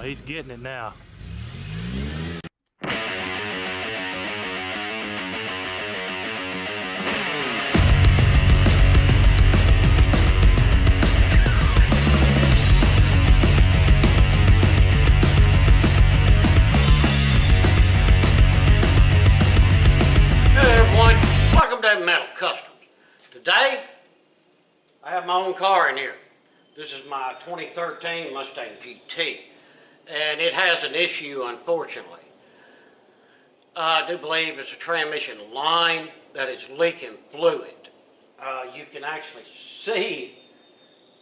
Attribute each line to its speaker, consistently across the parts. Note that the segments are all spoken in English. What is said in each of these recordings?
Speaker 1: he's getting it now.
Speaker 2: Metal Customs. Today, I have my own car in here. This is my 2013 Mustang GT, and it has an issue, unfortunately. I do believe it's a transmission line that is leaking fluid. You can actually see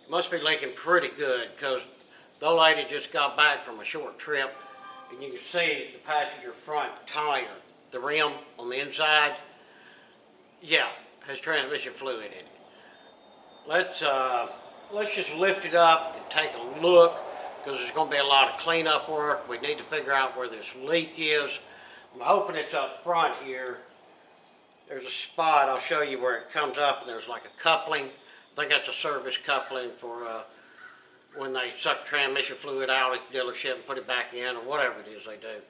Speaker 2: it must be leaking pretty good because the lady just got back from a short trip, and you can see the passenger front tire, the rim on the inside. Yeah, has transmission fluid in it. Let's just lift it up and take a look, because there's going to be a lot of cleanup work. We need to figure out where this leak is. I'm hoping it's up front here. There's a spot, I'll show you where it comes up, and there's like a coupling. I think that's a service coupling for when they suck transmission fluid out of the dealership and put it back in, or whatever it is they do.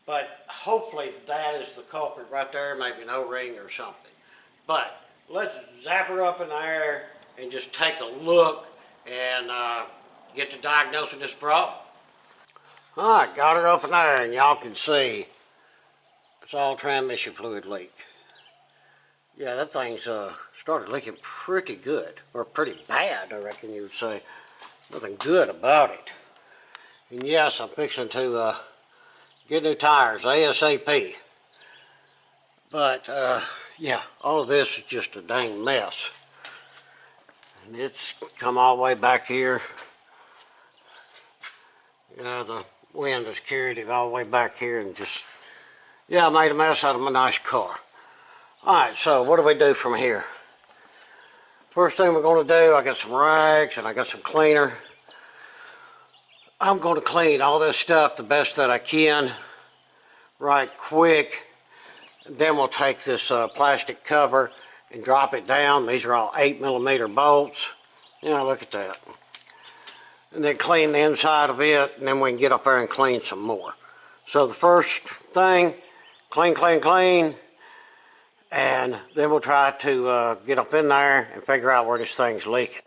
Speaker 2: But hopefully that is the culprit right there, maybe an O-ring or something. But let's zap her up in the air and just take a look and get to diagnosing this problem. All right, got her up in there, and y'all can see it's all transmission fluid leak. Yeah, that thing's started leaking pretty good, or pretty bad, I reckon you would say. Nothing good about it. And yes, I'm fixing to get new tires ASAP. But yeah, all of this is just a dang mess. And it's come all the way back here. Yeah, the wind has carried it all the way back here, and just, yeah, I made a mess out of my nice car. Alright, so what do we do from here? First thing we're going to do, I got some rags and I got some cleaner. I'm going to clean all this stuff the best that I can, right quick. Then we'll take this plastic cover and drop it down. These are all 8mm bolts. You know, look at that. And then clean the inside of it, and then we can get up there and clean some more. So the first thing, clean, clean, clean. And then we'll try to get up in there and figure out where this thing's leaking.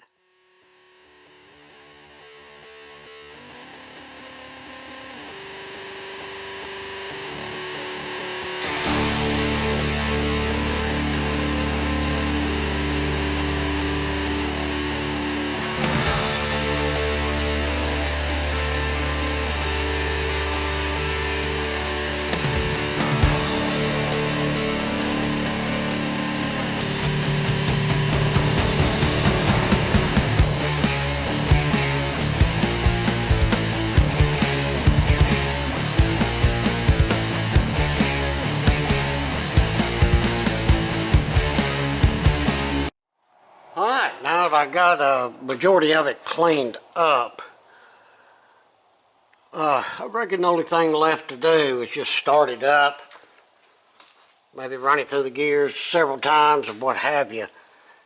Speaker 2: Alright, now that I got a majority of it cleaned up, I reckon the only thing left to do is just start it up, maybe run it through the gears several times or what have you,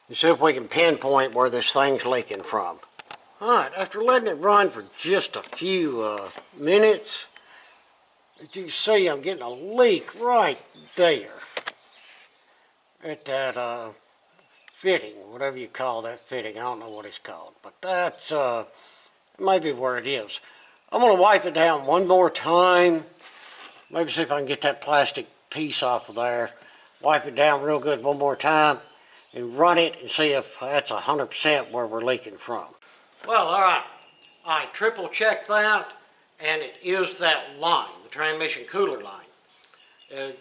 Speaker 2: and see if we can pinpoint where this thing's leaking from. Alright, after letting it run for just a few minutes, as you can see, I'm getting a leak right there at that fitting, whatever you call that fitting. I don't know what it's called, but that's maybe where it is. I'm going to wipe it down one more time, maybe see if I can get that plastic piece off of there, wipe it down real good one more time, and run it and see if that's 100% where we're leaking from. Well, alright, I triple checked that, and it is that line, the transmission cooler line.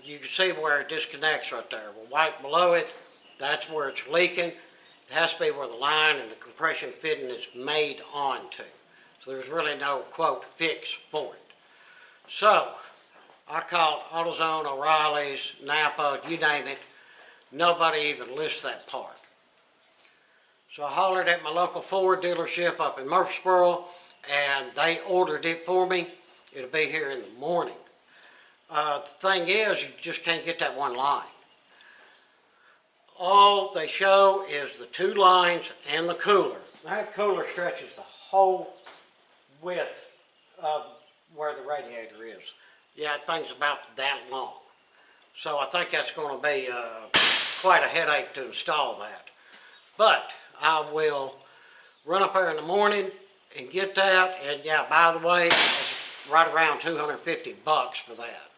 Speaker 2: You can see where it disconnects right there. We'll wipe below it. That's where it's leaking. It has to be where the line and the compression fitting is made onto. So there's really no, quote, fix for it. So, I called AutoZone, O'Reilly's, Napa, you name it. Nobody even lists that part. So I hollered at my local Ford dealership up in Murfreesboro, and they ordered it for me. It'll be here in the morning. The thing is, you just can't get that one line. All they show is the two lines and the cooler. That cooler stretches the whole width of where the radiator is. Yeah, that thing's about that long. So I think that's going to be quite a headache to install that. But I will run up there in the morning and get that. And yeah, by the way, it's right around 250 bucks for that.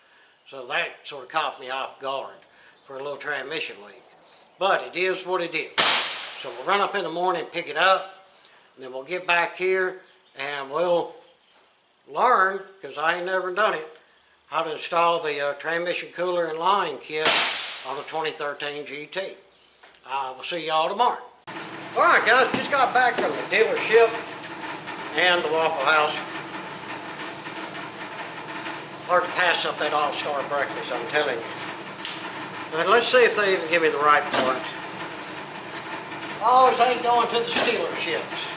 Speaker 2: So that sort of caught me off guard for a little transmission leak. But it is what it is. So we'll run up in the morning, pick it up, and then we'll get back here and we'll learn, because I ain't never done it, how to install the transmission cooler and line kit on the 2013 GT. We'll see y'all tomorrow. Alright guys, just got back from the dealership and the Waffle House. Hard to pass up that all-star breakfast, I'm telling you. But let's see if they even give me the right part. Always ain't going to the dealerships.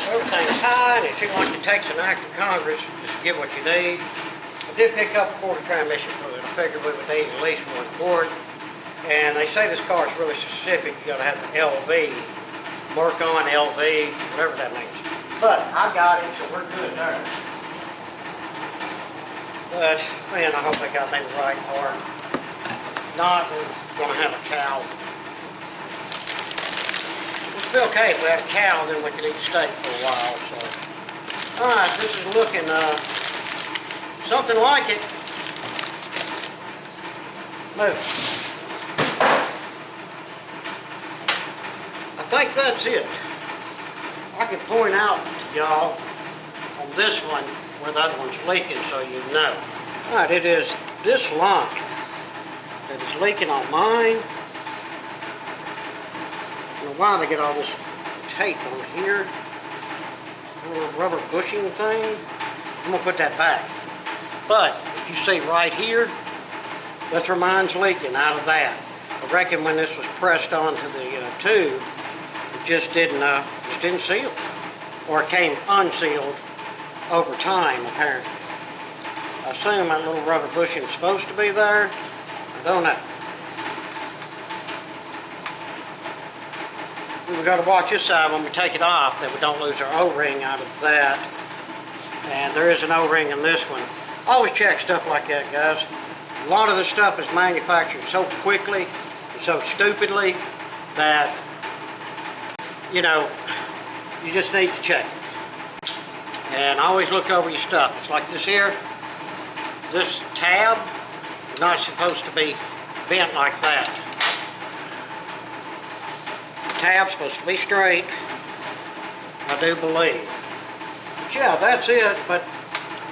Speaker 2: Everything's high, and it seems like it takes an act of Congress just to get what you need. I did pick up a quart of transmission fluid. I figured we would need at least 1 quart. And they say this car is really specific. You gotta have the LV, work on LV, whatever that means. But I got it, so we're good there. But man, I hope they got me the right part. Not, we're gonna have a cow. It'd be okay if we had a cow, then we could eat steak for a while. So, all right, this is looking something like it. Move. I think that's it. I can point out to y'all on this one where the other one's leaking so you know. Alright, it is this line that is leaking on mine. I don't know why they get all this tape on here. A little rubber bushing thing. I'm going to put that back. But if you see right here, that's where mine's leaking out of that. I reckon when this was pressed onto the tube, it just didn't seal, or it came unsealed over time apparently. I assume that little rubber bushing is supposed to be there. I don't know. We've got to watch this side when we take it off that we don't lose our O-ring out of that. And there is an O-ring in this one. Always check stuff like that, guys. A lot of this stuff is manufactured so quickly and so stupidly that, you know, you just need to check it. And always look over your stuff. It's like this here. This tab is not supposed to be bent like that. The tab's supposed to be straight, I do believe. But yeah, that's it. But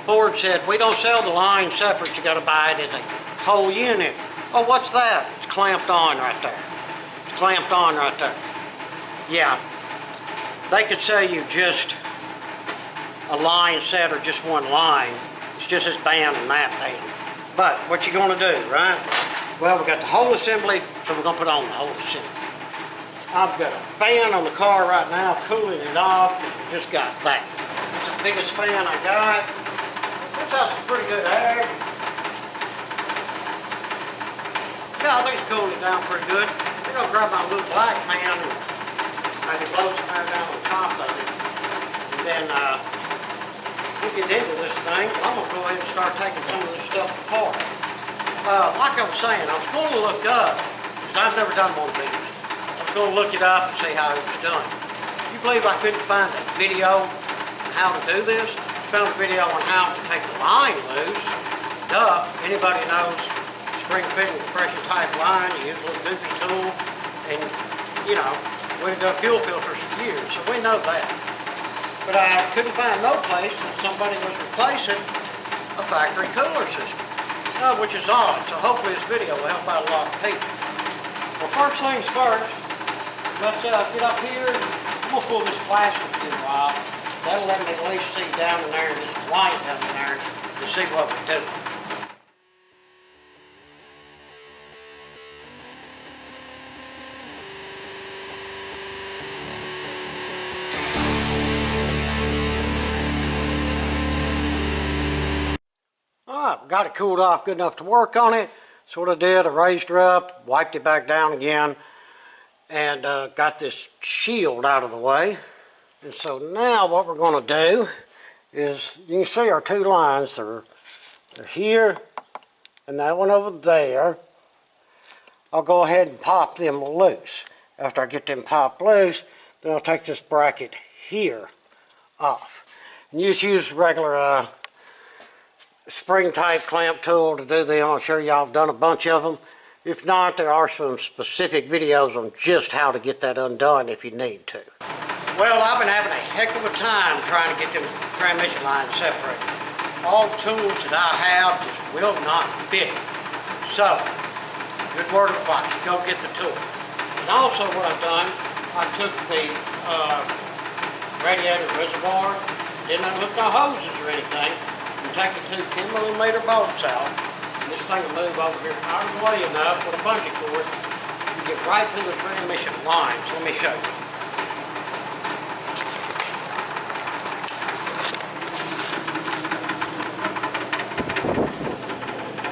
Speaker 2: Ford said, we don't sell the line separate. You got to buy it as a whole unit. Oh, what's that? It's clamped on right there. It's clamped on right there. Yeah, they could sell you just a line set or just one line. It's just this band and that band. But what you gonna do, right? Well, we got the whole assembly, so we're gonna put on the whole assembly. I've got a fan on the car right now, cooling it off. We just got that. It's the biggest fan I got. Puts out some pretty good air. Yeah, I think it's cooling it down pretty good. I'm gonna grab my little black fan and I can blow some air down on top of it. And then we'll get into this thing. I'm going to go ahead and start taking some of this stuff apart. Like I was saying, I was going to look up, because I've never done one of these. I was going to look it up and see how it was done. You believe I couldn't find a video on how to do this? I found a video on how to take the line loose. Duh, anybody knows spring fit and compression type line, you use a little goofy tool, and you know, we've done fuel filters for years, so we know that. But I couldn't find no place that somebody was replacing a factory cooler system, which is odd. So hopefully this video will help out a lot of people. Well, first things first, let's get up here. I'm going to pull this plastic thing off. That'll let me at least see down in there and this light down in there to see what we do. Got it cooled off good enough to work on it. So what I did, I raised her up, wiped it back down again, and got this shield out of the way. And so now what we're going to do is you can see our two lines. They're here and that one over there. I'll go ahead and pop them loose. After I get them popped loose, then I'll take this bracket here off. And you just use regular spring type clamp tool to do them. I'm sure y'all have done a bunch of them. If not, there are some specific videos on just how to get that undone if you need to. Well, I've been having a heck of a time trying to get them transmission lines separated. All the tools that I have just will not fit. So, good word of advice, go get the tool. And also what I've done, I took the radiator reservoir, didn't unhook no hoses or anything, and take the two 10mm bolts out. This thing will move over here out of the way enough with a bungee cord to get right to the transmission line. So let me show you.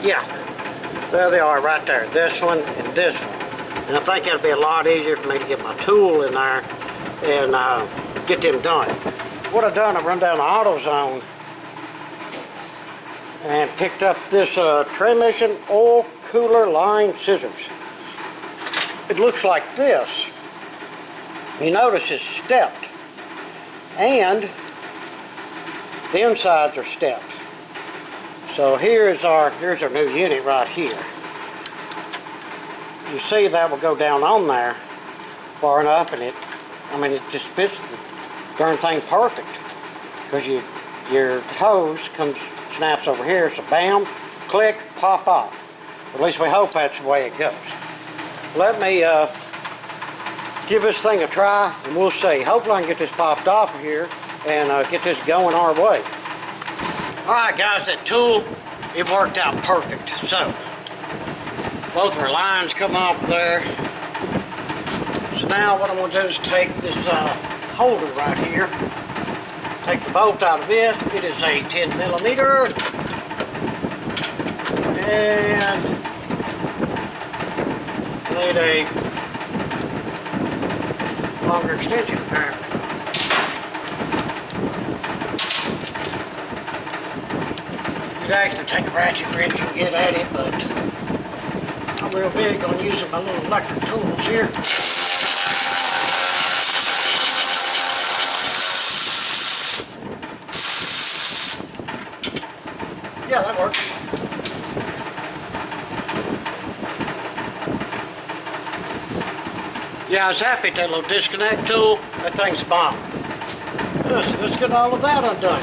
Speaker 2: Yeah, there they are right there. This one and this one. And I think it'll be a lot easier for me to get my tool in there and get them done. What I've done, I've run down the AutoZone and picked up this transmission oil cooler line scissors. It looks like this. You notice it's stepped and the insides are stepped. So here's our new unit right here. You see that will go down on there far enough, and it just fits the darn thing perfect, because your hose snaps over here, so bam, click, pop off. At least we hope that's the way it goes. Let me give this thing a try, and we'll see. Hopefully I can get this popped off of here and get this going our way. Alright guys, that tool, it worked out perfect. So, both of our lines come off there. So now what I'm going to do is take this holder right here, take the bolt out of it. It is a 10mm, and need a longer extension apparently. You'd actually take a ratchet wrench and get at it, but I'm real big on using my little electric tools here. Yeah, that works. Yeah, I was happy at that little disconnect tool. That thing's bomb. Let's get all of that undone.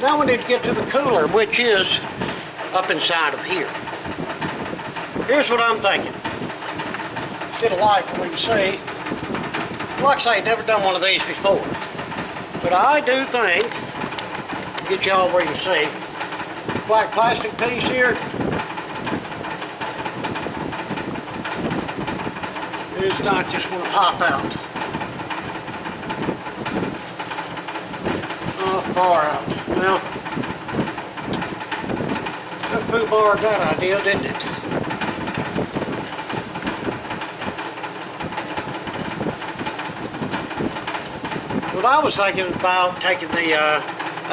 Speaker 2: Now we need to get to the cooler, which is up inside of here. Here's what I'm thinking. Get a light where we can see. Like I say, I've never done one of these before. But I do think, get y'all where you can see, black plastic piece here is not just going to pop out. Oh, far out. Well, that foobarred that idea, didn't it? What I was thinking about taking the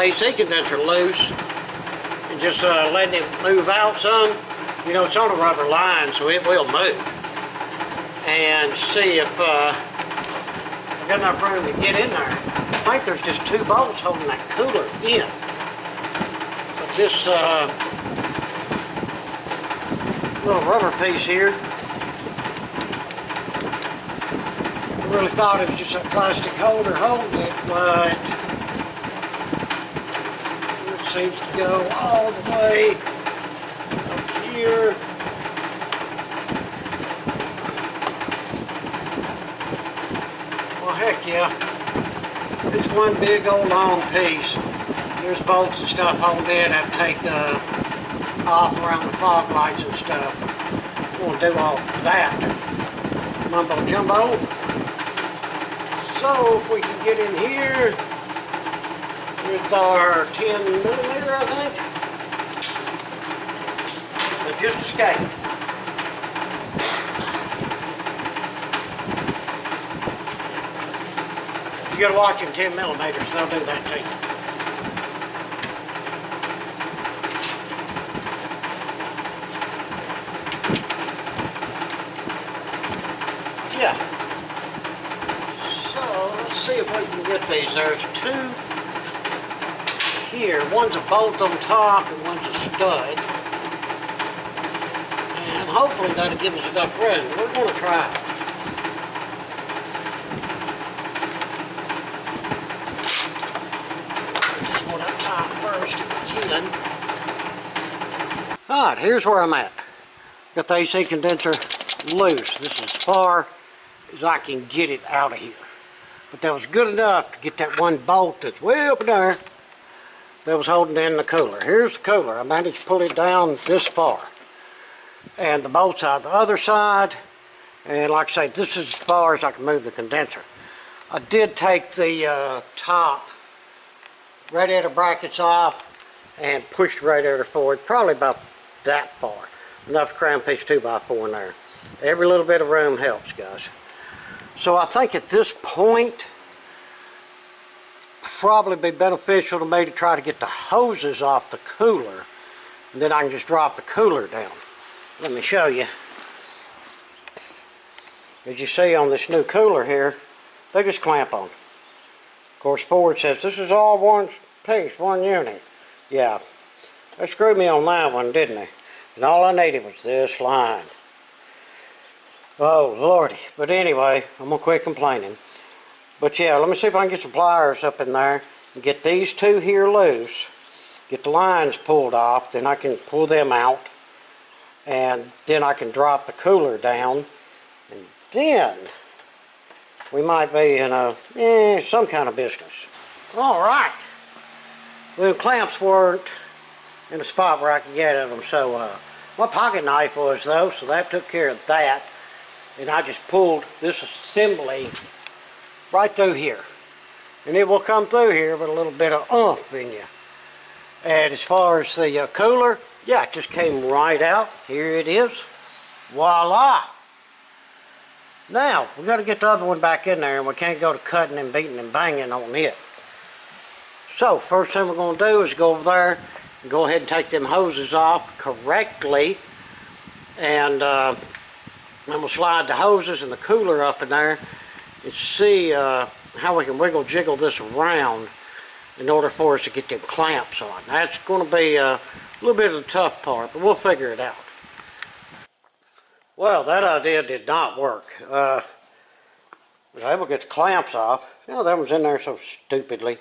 Speaker 2: AC condenser loose and just letting it move out some. You know, it's on a rubber line, so it will move. And see if I've got enough room to get in there. I think there's just two bolts holding that cooler in. But this little rubber piece here, I really thought it was just a plastic holder holding it, but it seems to go all the way up here. Well, heck yeah. It's one big old long piece. There's bolts and stuff holding it. I have to take off around the fog lights and stuff. I'm going to do all that mumbo jumbo. So if we can get in here with our 10mm, I think. But just escape. You gotta watch them 10mm, they'll do that to you. yeah. So let's see if we can get these. There's two here. One's a bolt on top and one's a stud. And hopefully that'll give us enough room. We're going to try it. Just want to tie first if we can. Alright, here's where I'm at. Got the AC condenser loose. This is as far as I can get it out of here. But that was good enough to get that one bolt that's way up in there that was holding in the cooler. Here's the cooler. I managed to pull it down this far. And the bolt's out the other side. And like I say, this is as far as I can move the condenser. I did take the top radiator brackets off and pushed the radiator forward, probably about that far. Enough to cram a piece of 2x4 in there. Every little bit of room helps, guys. So I think at this point, probably be beneficial to me to try to get the hoses off the cooler, and then I can just drop the cooler down. Let me show you. As you see on this new cooler here, they just clamp on. Of course, Ford says this is all one piece, one unit. Yeah, they screwed me on that one, didn't they? And all I needed was this line. Oh, Lordy. But anyway, I'm going to quit complaining. But yeah, let me see if I can get some pliers up in there and get these two here loose. Get the lines pulled off, then I can pull them out. And then I can drop the cooler down. And then we might be in some kind of business. Alright. The clamps weren't in a spot where I could get at them, so my pocket knife was though, so that took care of that. And I just pulled this assembly right through here. And it will come through here with a little bit of oomph in you. And as far as the cooler, yeah, it just came right out. Here it is. Voila! Now, we got to get the other one back in there, and we can't go to cutting and beating and banging on it. So, first thing we're going to do is go over there and go ahead and take them hoses off correctly. And then we'll slide the hoses and the cooler up in there and see how we can wiggle jiggle this around in order for us to get them clamps on. That's going to be a little bit of the tough part, but we'll figure it out. Well, that idea did not work. I was able to get the clamps off. You know, that was in there so stupidly.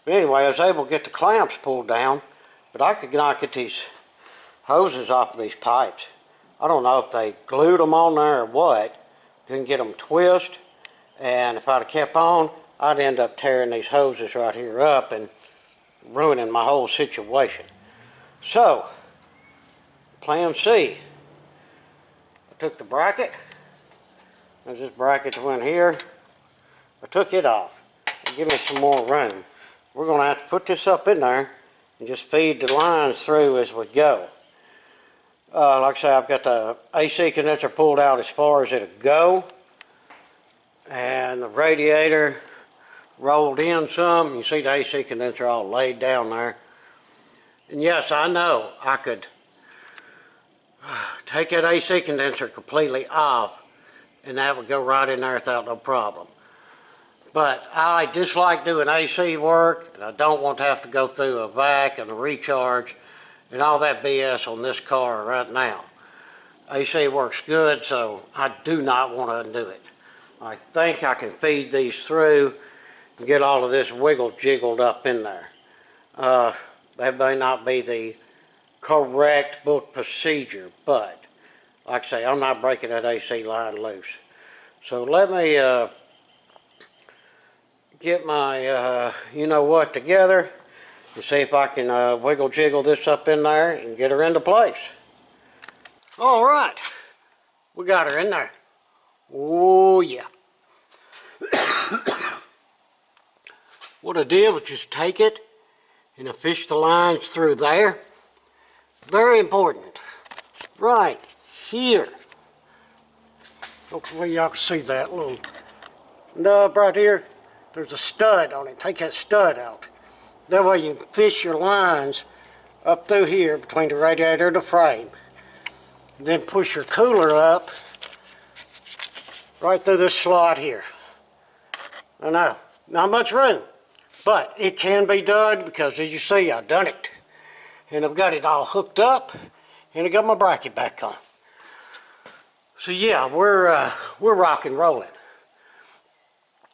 Speaker 2: But anyway, I was able to get the clamps pulled down, but I could not get these hoses off of these pipes. I don't know if they glued them on there or what. Couldn't get them twist, and if I'd have kept on, I'd end up tearing these hoses right here up and ruining my whole situation. So, plan C. I took the bracket. There's this bracket that went here. I took it off to give me some more room. We're going to have to put this up in there and just feed the lines through as we go. Like I say, I've got the AC condenser pulled out as far as it'll go. And the radiator rolled in some. You see the AC condenser all laid down there. And yes, I know I could take that AC condenser completely off and that would go right in there without no problem. But I dislike doing AC work, and I don't want to have to go through a vac and a recharge and all that BS on this car right now. AC works good, so I do not want to undo it. I think I can feed these through and get all of this wiggle jiggled up in there. That may not be the correct book procedure, but like I say, I'm not breaking that AC line loose. So let me get my you-know-what together and see if I can wiggle jiggle this up in there and get her into place. All right, we got her in there. Oh yeah. What I did was just take it and I fished the lines through there. Very important. Right here. Hopefully y'all can see that little nub right here. There's a stud on it. Take that stud out. That way you can fish your lines up through here between the radiator and the frame. Then push your cooler up right through this slot here. I know, not much room, but it can be done because as you see, I've done it. And I've got it all hooked up, and I got my bracket back on. So yeah, we're rock and rolling.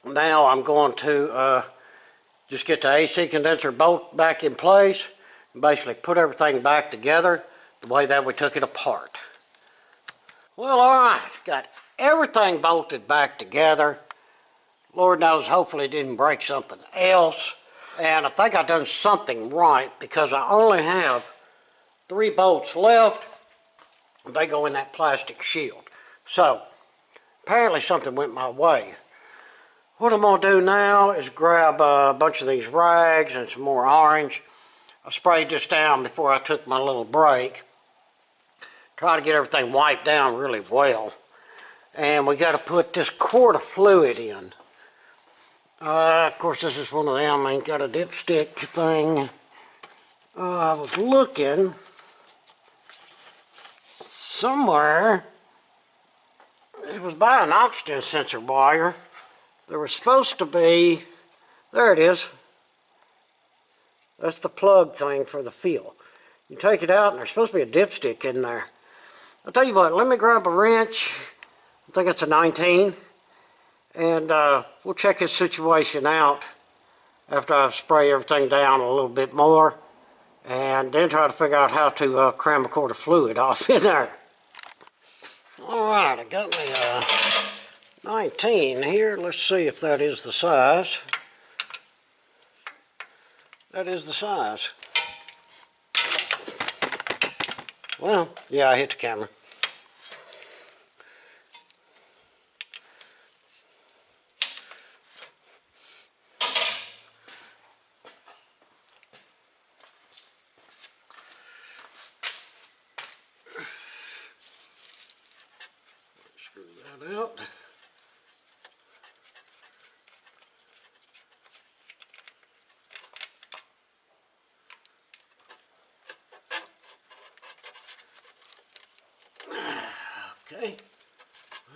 Speaker 2: Now I'm going to just get the AC condenser bolt back in place and basically put everything back together the way that we took it apart. Well, all right, got everything bolted back together. Lord knows, hopefully it didn't break something else. And I think I've done something right because I only have 3 bolts left. They go in that plastic shield. So, apparently something went my way. What I'm going to do now is grab a bunch of these rags and some more orange. I sprayed this down before I took my little break. Try to get everything wiped down really well. And we got to put this quart of fluid in. Of course, this is one of them. I ain't got a dipstick thing. I was looking somewhere. It was by an oxygen sensor wire. There was supposed to be, there it is. That's the plug thing for the fuel. You take it out and there's supposed to be a dipstick in there. I'll tell you what, let me grab a wrench. I think it's a 19. And we'll check this situation out after I spray everything down a little bit more. And then try to figure out how to cram a quart of fluid off in there. Alright, I got me a 19 here. Let's see if that is the size. That is the size. Well, yeah, I hit the camera. Screw that out. Okay,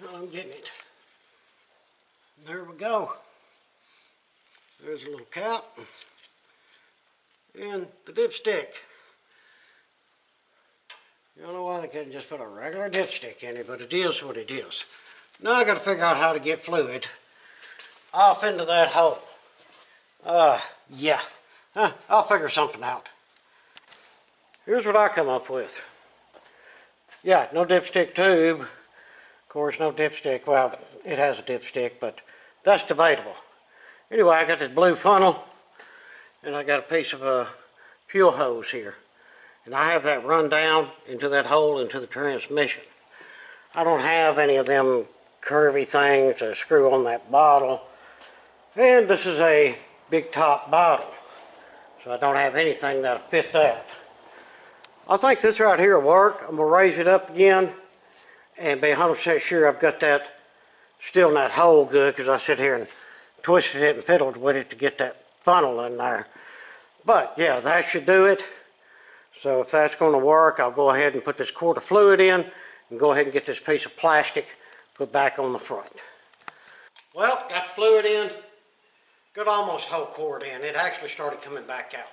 Speaker 2: well, I'm getting it. There we go. There's a little cap and the dipstick. You don't know why they couldn't just put a regular dipstick in it, but it is what it is. Now I got to figure out how to get fluid off into that hole. Yeah, I'll figure something out. Here's what I come up with. Yeah, no dipstick tube. Of course, no dipstick. Well, it has a dipstick, but that's debatable. Anyway, I got this blue funnel, and I got a piece of a fuel hose here. And I have that run down into that hole into the transmission. I don't have any of them curvy things to screw on that bottle. And this is a big top bottle, so I don't have anything that'll fit that. I think this right here will work. I'm going to raise it up again and be 100% sure I've got that still in that hole good, because I sit here and twisted it and fiddled with it to get that funnel in there. But yeah, that should do it. So if that's going to work, I'll go ahead and put this quart of fluid in and go ahead and get this piece of plastic put back on the front. Well, got the fluid in. Got almost a whole quart in. It actually started coming back out.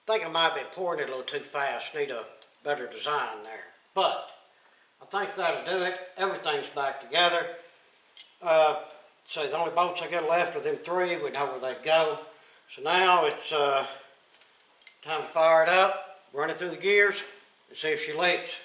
Speaker 2: I think I might have been pouring it a little too fast. Need a better design there. But I think that'll do it. Everything's back together. So the only bolts I got left are them 3. We know where they go. So now it's time to fire it up, run it through the gears, and see if she leaks.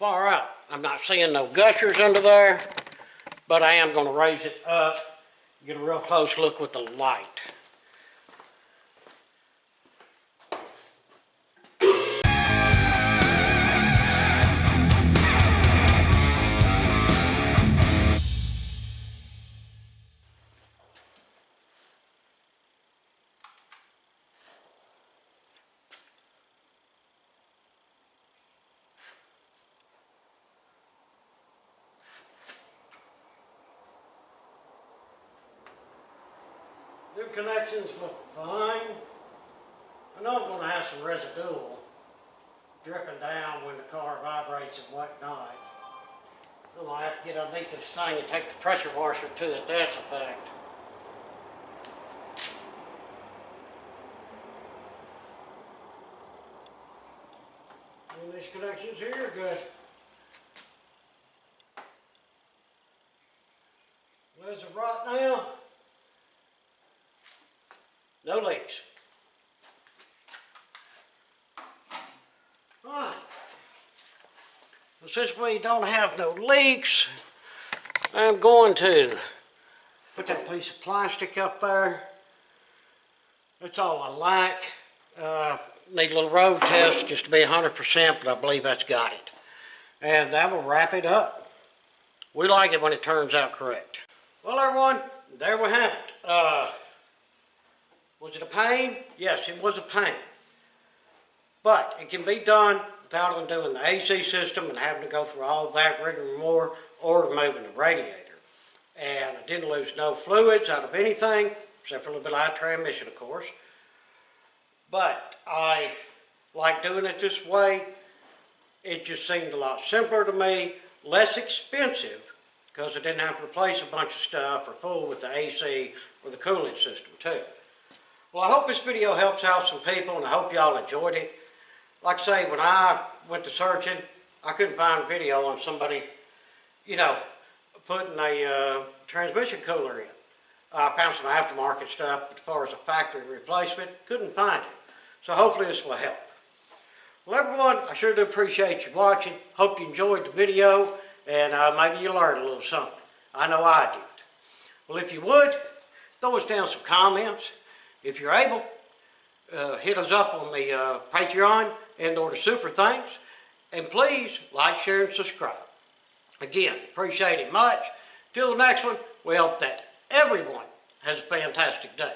Speaker 2: far out. I'm not seeing no gushers under there, but I am going to raise it up, get a real close look with the light. New connections look fine. I know I'm going to have some residual dripping down when the car vibrates and whatnot. I'm going to have to get underneath this thing and take the pressure washer to it. That's a fact. And these connections here are good. As of right now, no leaks. All right. Well, since we don't have no leaks, I'm going to put that piece of plastic up there. That's all I like. Need a little road test just to be 100%, but I believe that's got it. And that will wrap it up. We like it when it turns out correct. Well, everyone, there we have it. Was it a pain? Yes, it was a pain. But it can be done without undoing the AC system and having to go through all of that rigmarole or removing the radiator. And I didn't lose no fluids out of anything, except for a little bit of transmission, of course. But I like doing it this way. It just seemed a lot simpler to me, less expensive, because I didn't have to replace a bunch of stuff or fool with the AC or the cooling system too. Well, I hope this video helps out some people, and I hope y'all enjoyed it. Like I say, when I went to searching, I couldn't find a video on somebody, you know, putting a transmission cooler in. I found some aftermarket stuff, but as far as a factory replacement, couldn't find it. So hopefully this will help. Well, everyone, I sure do appreciate you watching. Hope you enjoyed the video, and maybe you learned a little something. I know I did. Well, if you would, throw us down some comments. If you're able, hit us up on the Patreon and or the Super Thanks. And please like, share, and subscribe. Again, appreciate it much. Till the next one, we hope that everyone has a fantastic day.